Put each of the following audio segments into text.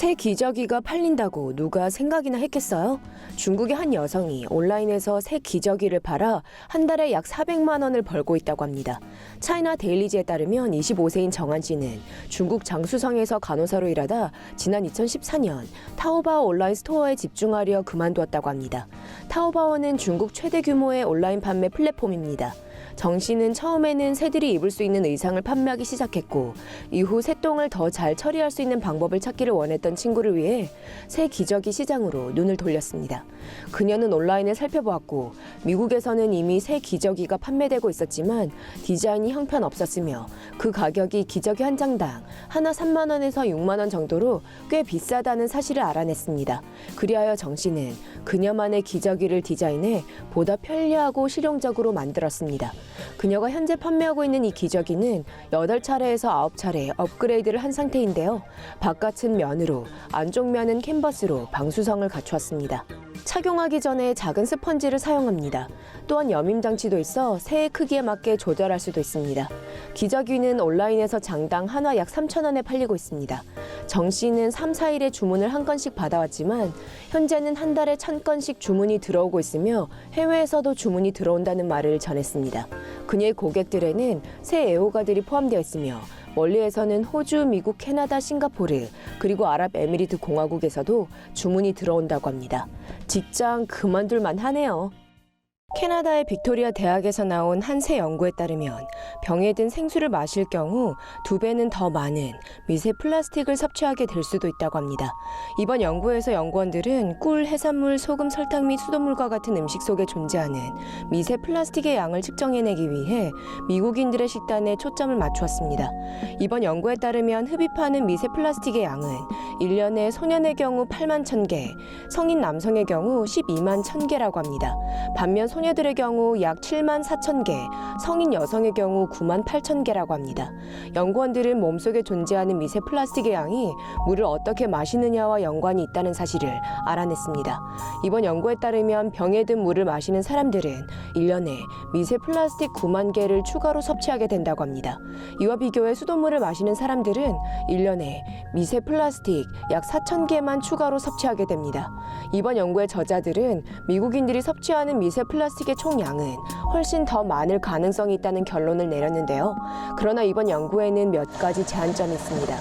새 기저귀가 팔린다고 누가 생각이나 했겠어요? 중국의 한 여성이 온라인에서 새 기저귀를 팔아 한 달에 약 400만 원을 벌고 있다고 합니다. 차이나 데일리지에 따르면 25세인 정한 씨는 중국 장쑤성에서 간호사로 일하다 지난 2014년 타오바오 온라인 스토어에 집중하려 그만두었다고 합니다. 타오바오는 중국 최대 규모의 온라인 판매 플랫폼입니다. 정 씨는 처음에는 새들이 입을 수 있는 의상을 판매하기 시작했고 이후 새똥을 더 잘 처리할 수 있는 방법을 찾기를 원했던 친구를 위해 새 기저귀 시장으로 눈을 돌렸습니다. 그녀는 온라인을 살펴보았고 미국에서는 이미 새 기저귀가 판매되고 있었지만 디자인이 형편없었으며 그 가격이 기저귀 한 장당 하나 3만 원에서 6만 원 정도로 꽤 비싸다는 사실을 알아냈습니다. 그리하여 정 씨는 그녀만의 기저귀를 디자인해 보다 편리하고 실용적으로 만들었습니다. 그녀가 현재 판매하고 있는 이 기저귀는 8차례에서 9차례 업그레이드를 한 상태인데요. 바깥은 면으로, 안쪽 면은 캔버스로 방수성을 갖추었습니다. 착용하기 전에 작은 스펀지를 사용합니다. 또한 여밈 장치도 있어 새의 크기에 맞게 조절할 수도 있습니다. 기저귀는 온라인에서 장당 한화 약 3,000원에 팔리고 있습니다. 정 씨는 3, 4일에 주문을 한 건씩 받아왔지만 현재는 한 달에 1,000건씩 주문이 들어오고 있으며 해외에서도 주문이 들어온다는 말을 전했습니다. 그녀의 고객들에는 새 애호가들이 포함되어 있으며 멀리에서는 호주, 미국, 캐나다, 싱가포르, 그리고 아랍에미리트 공화국에서도 주문이 들어온다고 합니다. 직장 그만둘만 하네요. 캐나다의 빅토리아 대학에서 나온 한 새 연구에 따르면 병에 든 생수를 마실 경우 2배는 더 많은 미세 플라스틱을 섭취하게 될 수도 있다고 합니다. 이번 연구에서 연구원들은 꿀, 해산물, 소금, 설탕 및 수돗물과 같은 음식 속에 존재하는 미세 플라스틱의 양을 측정해내기 위해 미국인들의 식단에 초점을 맞추었습니다. 이번 연구에 따르면 흡입하는 미세 플라스틱의 양은 1년에 소년의 경우 8만 1,000개, 성인 남성의 경우 12만 1,000개라고 합니다. 반면 소녀들의 경우 약 7만 4천 개, 성인 여성의 경우 9만 8천 개라고 합니다. 연구원들은 몸속에 존재하는 미세 플라스틱의 양이 물을 어떻게 마시느냐와 연관이 있다는 사실을 알아냈습니다. 이번 연구에 따르면 병에 든 물을 마시는 사람들은 1년에 미세 플라스틱 9만 개를 추가로 섭취하게 된다고 합니다. 이와 비교해 수돗물을 마시는 사람들은 1년에 미세 플라스틱 약 4천 개만 추가로 섭취하게 됩니다. 이번 연구의 저자들은 미국인들이 섭취하는 미세 플라스틱의 총량은 훨씬 더 많을 가능성이 있다는 결론을 내렸는데요. 그러나 이번 연구에는 몇 가지 제한점이 있습니다.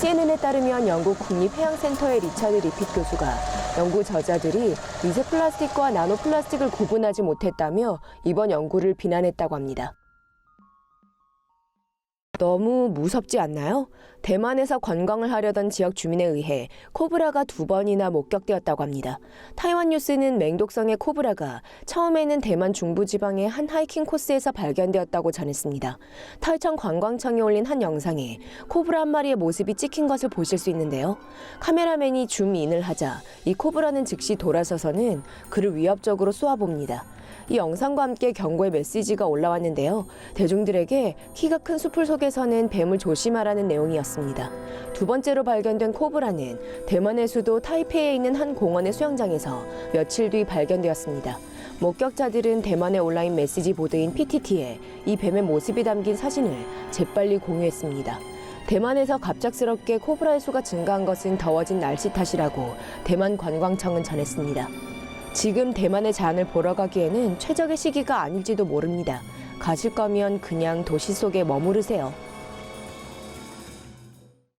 CNN에 따르면 영국 국립해양센터의 리차드 리핏 교수가 연구 저자들이 미세 플라스틱과 나노 플라스틱을 구분하지 못했다며 이번 연구를 비난했다고 합니다. 너무 무섭지 않나요? 대만에서 관광을 하려던 지역 주민에 의해 코브라가 2번이나 목격되었다고 합니다. 타이완 뉴스는 맹독성의 코브라가 처음에는 대만 중부지방의 한 하이킹 코스에서 발견되었다고 전했습니다. 타이청 관광청이 올린 한 영상에 코브라 한 마리의 모습이 찍힌 것을 보실 수 있는데요. 카메라맨이 줌인을 하자 이 코브라는 즉시 돌아서서는 그를 위협적으로 쏘아봅니다. 이 영상과 함께 경고의 메시지가 올라왔는데요. 대중들에게 키가 큰 숲을 속에서는 뱀을 조심하라는 내용이었습니다. 두 번째로 발견된 코브라는 대만의 수도 타이페이에 있는 한 공원의 수영장에서 며칠 뒤 발견되었습니다. 목격자들은 대만의 온라인 메시지 보드인 PTT에 이 뱀의 모습이 담긴 사진을 재빨리 공유했습니다. 대만에서 갑작스럽게 코브라의 수가 증가한 것은 더워진 날씨 탓이라고 대만 관광청은 전했습니다. 지금 대만의 자연을 보러 가기에는 최적의 시기가 아닐지도 모릅니다. 가실 거면 그냥 도시 속에 머무르세요.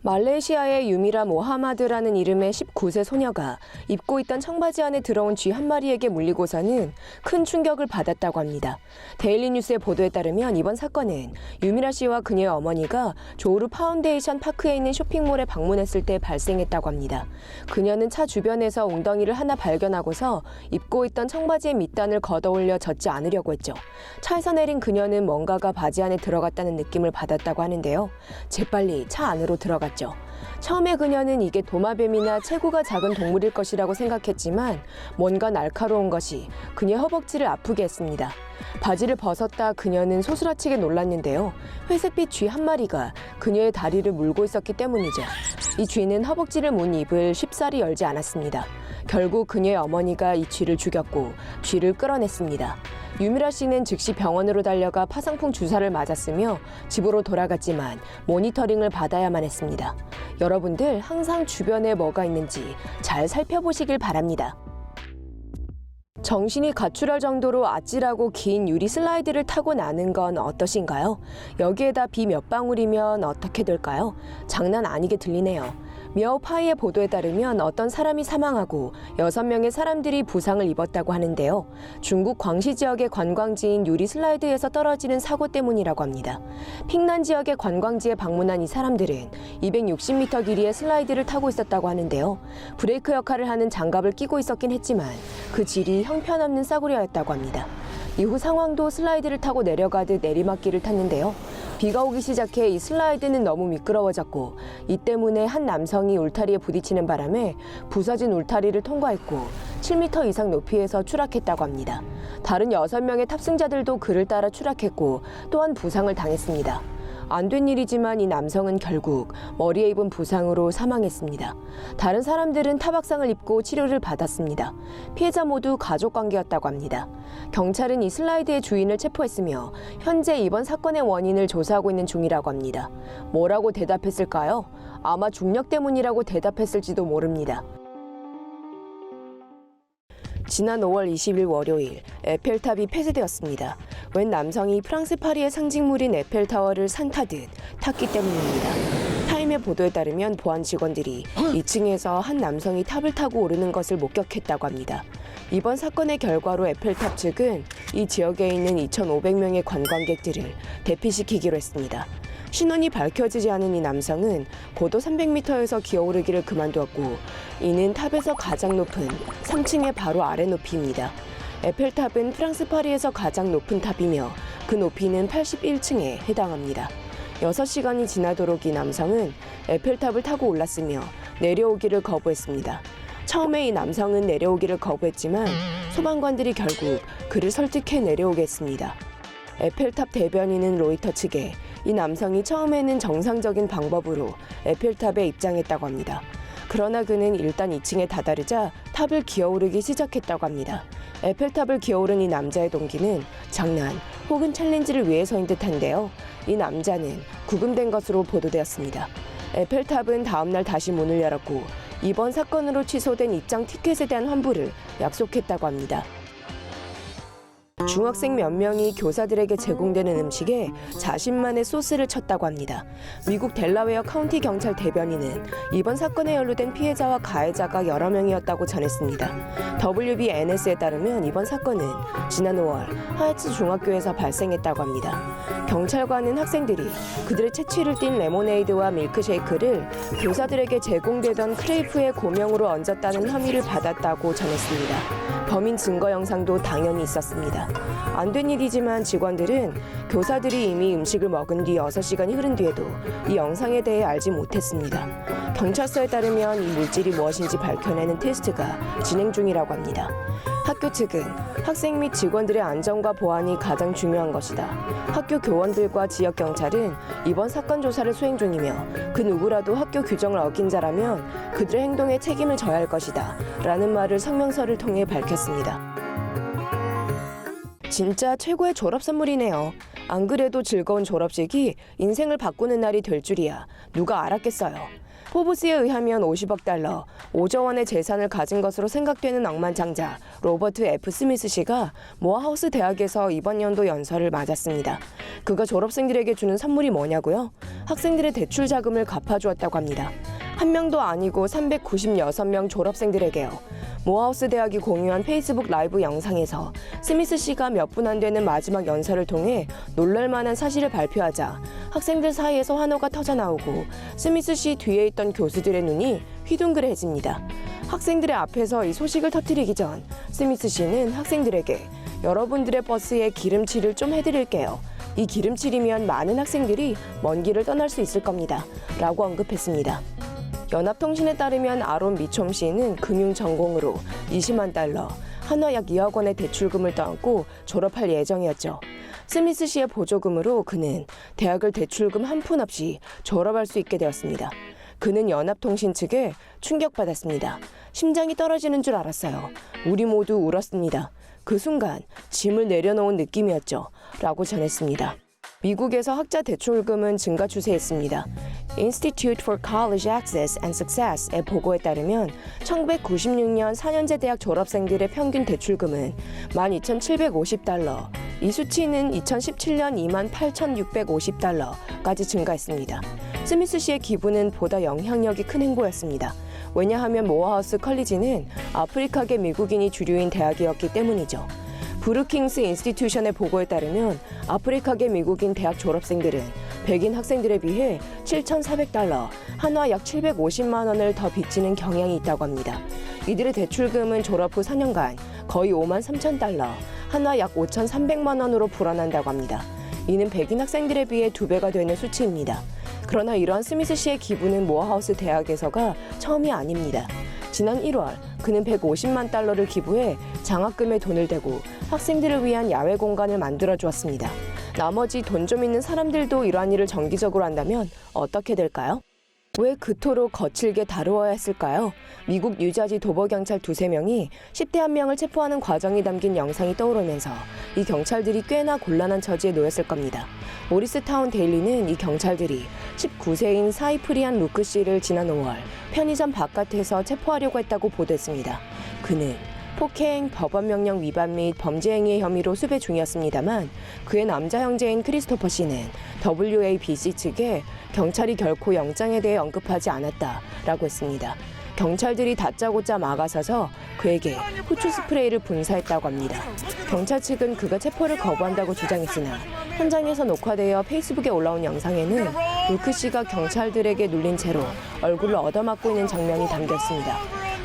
말레이시아의 유미라 모하마드라는 이름의 19세 소녀가 입고 있던 청바지 안에 들어온 쥐 한 마리에게 물리고서는 큰 충격을 받았다고 합니다. 데일리 뉴스의 보도에 따르면 이번 사건은 유미라 씨와 그녀의 어머니가 조우루 파운데이션 파크에 있는 쇼핑몰에 방문했을 때 발생했다고 합니다. 그녀는 차 주변에서 웅덩이를 하나 발견하고서 입고 있던 청바지의 밑단을 걷어올려 젖지 않으려고 했죠. 차에서 내린 그녀는 뭔가가 바지 안에 들어갔다는 느낌을 받았다고 하는데요. 재빨리 차 안으로 들어갔죠. 처음에 그녀는 이게 도마뱀이나 체구가 작은 동물일 것이라고 생각했지만 뭔가 날카로운 것이 그녀의 허벅지를 아프게 했습니다. 바지를 벗었다 그녀는 소스라치게 놀랐는데요. 회색빛 쥐 한 마리가 그녀의 다리를 물고 있었기 때문이죠. 이 쥐는 허벅지를 문 입을 쉽사리 열지 않았습니다. 결국 그녀의 어머니가 이 쥐를 죽였고 쥐를 끌어냈습니다. 유미라 씨는 즉시 병원으로 달려가 파상풍 주사를 맞았으며 집으로 돌아갔지만 모니터링을 받아야만 했습니다. 여러분들 항상 주변에 뭐가 있는지 잘 살펴보시길 바랍니다. 정신이 가출할 정도로 아찔하고 긴 유리 슬라이드를 타고 나는 건 어떠신가요? 여기에다 비 몇 방울이면 어떻게 될까요? 장난 아니게 들리네요. 미아오파이의 보도에 따르면 어떤 사람이 사망하고 6명의 사람들이 부상을 입었다고 하는데요. 중국 광시 지역의 관광지인 유리 슬라이드에서 떨어지는 사고 때문이라고 합니다. 핑난 지역의 관광지에 방문한 이 사람들은 260m 길이의 슬라이드를 타고 있었다고 하는데요. 브레이크 역할을 하는 장갑을 끼고 있었긴 했지만 그 질이 형편없는 싸구려였다고 합니다. 이후 상황도 슬라이드를 타고 내려가듯 내리막길을 탔는데요. 비가 오기 시작해 이 슬라이드는 너무 미끄러워졌고 이 때문에 한 남성이 울타리에 부딪히는 바람에 부서진 울타리를 통과했고 7m 이상 높이에서 추락했다고 합니다. 다른 6명의 탑승자들도 그를 따라 추락했고 또한 부상을 당했습니다. 안 된 일이지만 이 남성은 결국 머리에 입은 부상으로 사망했습니다. 다른 사람들은 타박상을 입고 치료를 받았습니다. 피해자 모두 가족 관계였다고 합니다. 경찰은 이 슬라이드의 주인을 체포했으며 현재 이번 사건의 원인을 조사하고 있는 중이라고 합니다. 뭐라고 대답했을까요? 아마 중력 때문이라고 대답했을지도 모릅니다. 지난 5월 20일 월요일 에펠탑이 폐쇄되었습니다. 웬 남성이 프랑스 파리의 상징물인 에펠타워를 산타듯 탔기 때문입니다. 타임의 보도에 따르면 보안 직원들이 2층에서 한 남성이 탑을 타고 오르는 것을 목격했다고 합니다. 이번 사건의 결과로 에펠탑 측은 이 지역에 있는 2,500명의 관광객들을 대피시키기로 했습니다. 신원이 밝혀지지 않은 이 남성은 고도 300m에서 기어오르기를 그만두었고 이는 탑에서 가장 높은 3층의 바로 아래 높이입니다. 에펠탑은 프랑스 파리에서 가장 높은 탑이며 그 높이는 81층에 해당합니다. 6시간이 지나도록 이 남성은 에펠탑을 타고 올랐으며 내려오기를 거부했습니다. 처음에 이 남성은 내려오기를 거부했지만 소방관들이 결국 그를 설득해 내려오게 했습니다. 에펠탑 대변인은 로이터 측에 이 남성이 처음에는 정상적인 방법으로 에펠탑에 입장했다고 합니다. 그러나 그는 일단 2층에 다다르자 탑을 기어오르기 시작했다고 합니다. 에펠탑을 기어오른 이 남자의 동기는 장난 혹은 챌린지를 위해서인 듯한데요. 이 남자는 구금된 것으로 보도되었습니다. 에펠탑은 다음날 다시 문을 열었고 이번 사건으로 취소된 입장 티켓에 대한 환불을 약속했다고 합니다. 중학생 몇 명이 교사들에게 제공되는 음식에 자신만의 소스를 쳤다고 합니다. 미국 델라웨어 카운티 경찰 대변인은 이번 사건에 연루된 피해자와 가해자가 여러 명이었다고 전했습니다. WBNS에 따르면 이번 사건은 지난 5월 하얏츠 중학교에서 발생했다고 합니다. 경찰관은 학생들이 그들의 채취를 띤 레모네이드와 밀크쉐이크를 교사들에게 제공되던 크레이프에 고명으로 얹었다는 혐의를 받았다고 전했습니다. 범인 증거 영상도 당연히 있었습니다. 안 된 일이지만 직원들은 교사들이 이미 음식을 먹은 뒤 6시간이 흐른 뒤에도 이 영상에 대해 알지 못했습니다. 경찰서에 따르면 이 물질이 무엇인지 밝혀내는 테스트가 진행 중이라고 합니다. 학교 측은 학생 및 직원들의 안전과 보안이 가장 중요한 것이다. 학교 교원들과 지역 경찰은 이번 사건 조사를 수행 중이며 그 누구라도 학교 규정을 어긴 자라면 그들의 행동에 책임을 져야 할 것이다. 라는 말을 성명서를 통해 밝혔습니다. 진짜 최고의 졸업 선물이네요. 안 그래도 즐거운 졸업식이 인생을 바꾸는 날이 될 줄이야. 누가 알았겠어요. 포브스에 의하면 50억 달러, 5조 원의 재산을 가진 것으로 생각되는 억만장자 로버트 F. 스미스 씨가 모어하우스 대학에서 이번 연도 연설을 맞았습니다. 그가 졸업생들에게 주는 선물이 뭐냐고요? 학생들의 대출 자금을 갚아주었다고 합니다. 한 명도 아니고 396명 졸업생들에게요. 모어하우스 대학이 공유한 페이스북 라이브 영상에서 스미스 씨가 몇 분 안 되는 마지막 연설을 통해 놀랄만한 사실을 발표하자 학생들 사이에서 환호가 터져나오고 스미스 씨 뒤에 있던 교수들의 눈이 휘둥그레해집니다. 학생들의 앞에서 이 소식을 터뜨리기 전 스미스 씨는 학생들에게 여러분들의 버스에 기름칠을 좀 해드릴게요. 이 기름칠이면 많은 학생들이 먼 길을 떠날 수 있을 겁니다. 라고 언급했습니다. 연합통신에 따르면 아론 미촘 씨는 금융 전공으로 20만 달러, 한화 약 2억 원의 대출금을 떠안고 졸업할 예정이었죠. 스미스 씨의 보조금으로 그는 대학을 대출금 한 푼 없이 졸업할 수 있게 되었습니다. 그는 연합통신 측에 충격받았습니다. 심장이 떨어지는 줄 알았어요. 우리 모두 울었습니다. 그 순간 짐을 내려놓은 느낌이었죠. 라고 전했습니다. 미국에서 학자 대출금은 증가 추세였습니다. Institute for College Access and Success의 보고에 따르면 1996년 4년제 대학 졸업생들의 평균 대출금은 12,750달러, 이 수치는 2017년 28,650달러까지 증가했습니다. 스미스 씨의 기부는 보다 영향력이 큰 행보였습니다. 왜냐하면 모어하우스 컬리지는 아프리카계 미국인이 주류인 대학이었기 때문이죠. 브루킹스 인스티튜션의 보고에 따르면 아프리카계 미국인 대학 졸업생들은 백인 학생들에 비해 7,400달러, 한화 약 750만 원을 더 빚지는 경향이 있다고 합니다. 이들의 대출금은 졸업 후 4년간 거의 5만 3천 달러, 한화 약 5,300만 원으로 불어난다고 합니다. 이는 백인 학생들에 비해 2배가 되는 수치입니다. 그러나 이러한 스미스 씨의 기부는 모어하우스 대학에서가 처음이 아닙니다. 지난 1월 그는 150만 달러를 기부해 장학금에 돈을 대고 학생들을 위한 야외 공간을 만들어 주었습니다. 나머지 돈 좀 있는 사람들도 이러한 일을 정기적으로 한다면 어떻게 될까요? 왜 그토록 거칠게 다루어야 했을까요? 미국 뉴저지 도보경찰 2~3명이 10대 한 명을 체포하는 과정이 담긴 영상이 떠오르면서 이 경찰들이 꽤나 곤란한 처지에 놓였을 겁니다. 모리스타운 데일리는 이 경찰들이 19세인 사이프리안 루크 씨를 지난 5월 편의점 바깥에서 체포하려고 했다고 보도했습니다. 그는 폭행, 법원명령 위반 및 범죄 행위의 혐의로 수배 중이었습니다만 그의 남자 형제인 크리스토퍼 씨는 WABC 측에 경찰이 결코 영장에 대해 언급하지 않았다라고 했습니다. 경찰들이 다짜고짜 막아서서 그에게 후추 스프레이를 분사했다고 합니다. 경찰 측은 그가 체포를 거부한다고 주장했으나 현장에서 녹화되어 페이스북에 올라온 영상에는 루크 씨가 경찰들에게 눌린 채로 얼굴을 얻어맞고 있는 장면이 담겨 있습니다.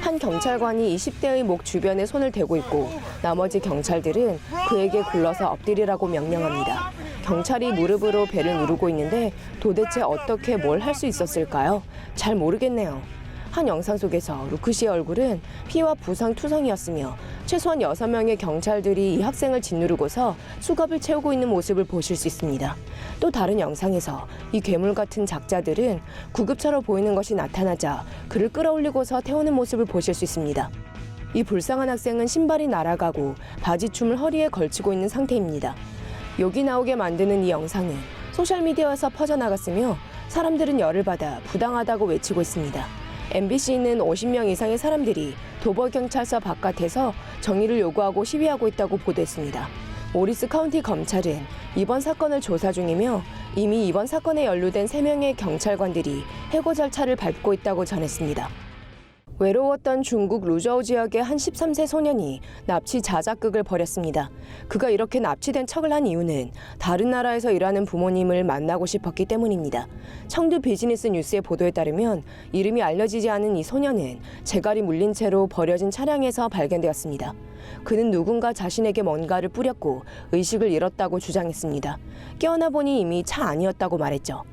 한 경찰관이 20대의 목 주변에 손을 대고 있고 나머지 경찰들은 그에게 굴러서 엎드리라고 명령합니다. 경찰이 무릎으로 배를 누르고 있는데 도대체 어떻게 뭘 할 수 있었을까요? 잘 모르겠네요. 한 영상 속에서 루크 씨의 얼굴은 피와 부상 투성이었으며 최소한 6명의 경찰들이 이 학생을 짓누르고서 수갑을 채우고 있는 모습을 보실 수 있습니다. 또 다른 영상에서 이 괴물 같은 작자들은 구급차로 보이는 것이 나타나자 그를 끌어올리고서 태우는 모습을 보실 수 있습니다. 이 불쌍한 학생은 신발이 날아가고 바지춤을 허리에 걸치고 있는 상태입니다. 욕이 나오게 만드는 이 영상은 소셜미디어에서 퍼져나갔으며 사람들은 열을 받아 부당하다고 외치고 있습니다. MBC는 50명 이상의 사람들이 도버경찰서 바깥에서 정의를 요구하고 시위하고 있다고 보도했습니다. 모리스 카운티 검찰은 이번 사건을 조사 중이며 이미 이번 사건에 연루된 3명의 경찰관들이 해고 절차를 밟고 있다고 전했습니다. 외로웠던 중국 루저우 지역의 한 13세 소년이 납치 자작극을 벌였습니다. 그가 이렇게 납치된 척을 한 이유는 다른 나라에서 일하는 부모님을 만나고 싶었기 때문입니다. 청두 비즈니스 뉴스의 보도에 따르면 이름이 알려지지 않은 이 소년은 재갈이 물린 채로 버려진 차량에서 발견되었습니다. 그는 누군가 자신에게 뭔가를 뿌렸고 의식을 잃었다고 주장했습니다. 깨어나 보니 이미 차 안이었다고 말했죠.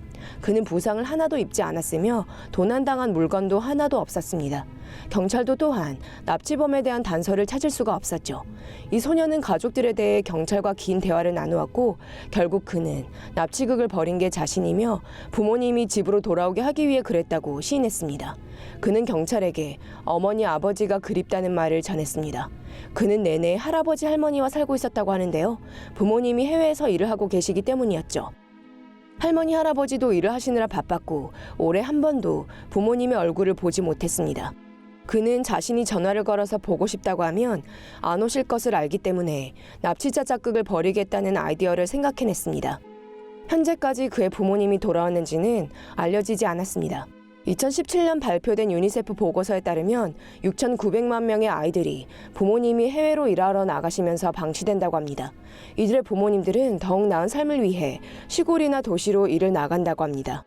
그는 부상을 하나도 입지 않았으며 도난당한 물건도 하나도 없었습니다. 경찰도 또한 납치범에 대한 단서를 찾을 수가 없었죠. 이 소년은 가족들에 대해 경찰과 긴 대화를 나누었고 결국 그는 납치극을 벌인 게 자신이며 부모님이 집으로 돌아오게 하기 위해 그랬다고 시인했습니다. 그는 경찰에게 어머니 아버지가 그립다는 말을 전했습니다. 그는 내내 할아버지 할머니와 살고 있었다고 하는데요. 부모님이 해외에서 일을 하고 계시기 때문이었죠. 할머니 할아버지도 일을 하시느라 바빴고 올해 한 번도 부모님의 얼굴을 보지 못했습니다. 그는 자신이 전화를 걸어서 보고 싶다고 하면 안 오실 것을 알기 때문에 납치자 작극을 벌이겠다는 아이디어를 생각해냈습니다. 현재까지 그의 부모님이 돌아왔는지는 알려지지 않았습니다. 2017년 발표된 유니세프 보고서에 따르면 6,900만 명의 아이들이 부모님이 해외로 일하러 나가시면서 방치된다고 합니다. 이들의 부모님들은 더욱 나은 삶을 위해 시골이나 도시로 일을 나간다고 합니다.